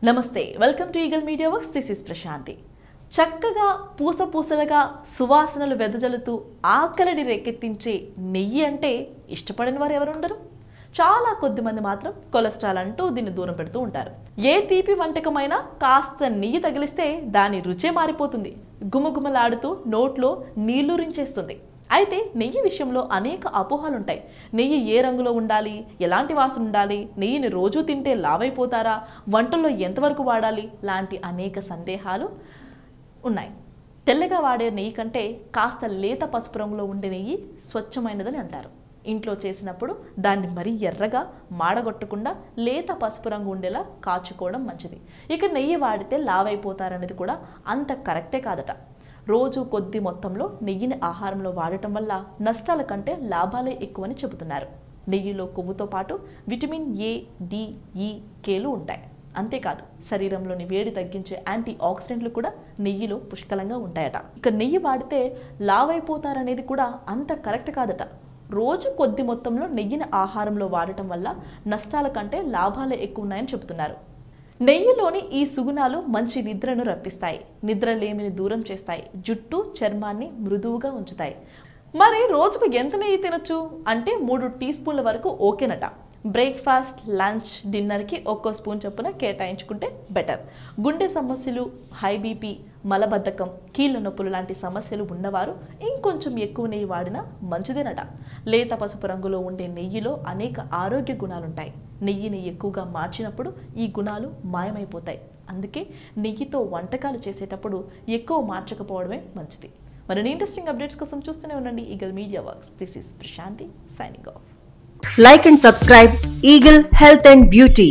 నమస్తే welcome to eagle media works this is Prashanti చక్కగా పూసపూసలుగా సువాసనలు వెదజల్లుతూ ఆకలిని రేకెత్తించే నెయ్యి అంటే ఇష్టపడని వారు ఎవరు ఉండరు చాలా కొద్ది మంది మాత్రం కొలెస్ట్రాల్ అంటూ దీన్ని దూరం పెడుతూ ఉంటారు ఏ తీపి వంటకమైనా కాస్త నెయ్యి తగిలిస్తే దాని రుచే మారిపోతుంది గుమగుమలాడుతూ నోట్లో నీళ్లూరించేస్తుంది అయితే నెయ్యి విషయంలో అనేక అపోహలు ఉంటాయి నెయ్యి ఏ రంగులో ఉండాలి ఎలాంటి వాసన ఉండాలి నెయ్యిని రోజు తింటే లావైపోతారా వంటల్లో ఎంతవరకు వాడాలి లాంటి అనేక సందేహాలు ఉన్నాయి తెల్లగా వాడే నెయ్యి కంటే కాస్త లేత పసుపు రంగులో ఉండే నెయ్యి స్వచ్ఛమైనదని అంటారు ఇంట్లో చేసినప్పుడు దాన్ని మరీ ఎర్రగా మాడగొట్టకుండా లేత పసుపు రంగు ఉండేలా కాచుకోవడం మంచిది ఇక నెయ్యి వాడితే లావైపోతారనేది కూడా అంత కరెక్టే కాదట రోజు కొద్ది మొత్తంలో నెయ్యిని ఆహారంలో వాడటం వల్ల నష్టాల కంటే లాభాలే ఎక్కువని చెబుతున్నారు నెయ్యిలో కొవ్వుతో పాటు విటమిన్ ఏ డి ఈ కేలు ఉంటాయి అంతేకాదు శరీరంలోని వేడి తగ్గించే యాంటీ ఆక్సిడెంట్లు కూడా నెయ్యిలో పుష్కలంగా ఉంటాయట ఇక నెయ్యి వాడితే లావైపోతారనేది కూడా అంత కరెక్ట్ కాదట రోజు కొద్ది మొత్తంలో నెయ్యిని ఆహారంలో వాడటం వల్ల నష్టాల కంటే లాభాలే ఎక్కువ ఉన్నాయని చెబుతున్నారు నెయ్యిలోని ఈ సుగుణాలు మంచి నిద్రను రప్పిస్తాయి నిద్రలేమిని దూరం చేస్తాయి జుట్టు చర్మాన్ని మృదువుగా ఉంచుతాయి మరి రోజుకు ఎంత నెయ్యి తినొచ్చు అంటే 3 టీ స్పూన్ల వరకు ఓకేనట బ్రేక్ఫాస్ట్ లంచ్ డిన్నర్కి ఒక్కో స్పూన్ చొప్పున కేటాయించుకుంటే బెటర్ గుండె సమస్యలు హై బీపీ మలబద్ధకం కీళ్ళ నొప్పులు లాంటి సమస్యలు ఉన్నవారు ఇంకొంచెం ఎక్కువ నెయ్యి వాడినా మంచిదేనట లేత పసుపు రంగులో ఉండే నెయ్యిలో అనేక ఆరోగ్య గుణాలుంటాయి నెయ్యిని ఎక్కువగా మార్చినప్పుడు ఈ గుణాలు మాయమైపోతాయి అందుకే నెయ్యితో వంటకాలు చేసేటప్పుడు ఎక్కువ మార్చకపోవడమే మంచిది మరిన్ని ఇంట్రెస్టింగ్ అప్డేట్స్ కోసం చూస్తూనే ఉండండి eagle media works this is Prashanti signing off Like and subscribe Eagle Health and Beauty.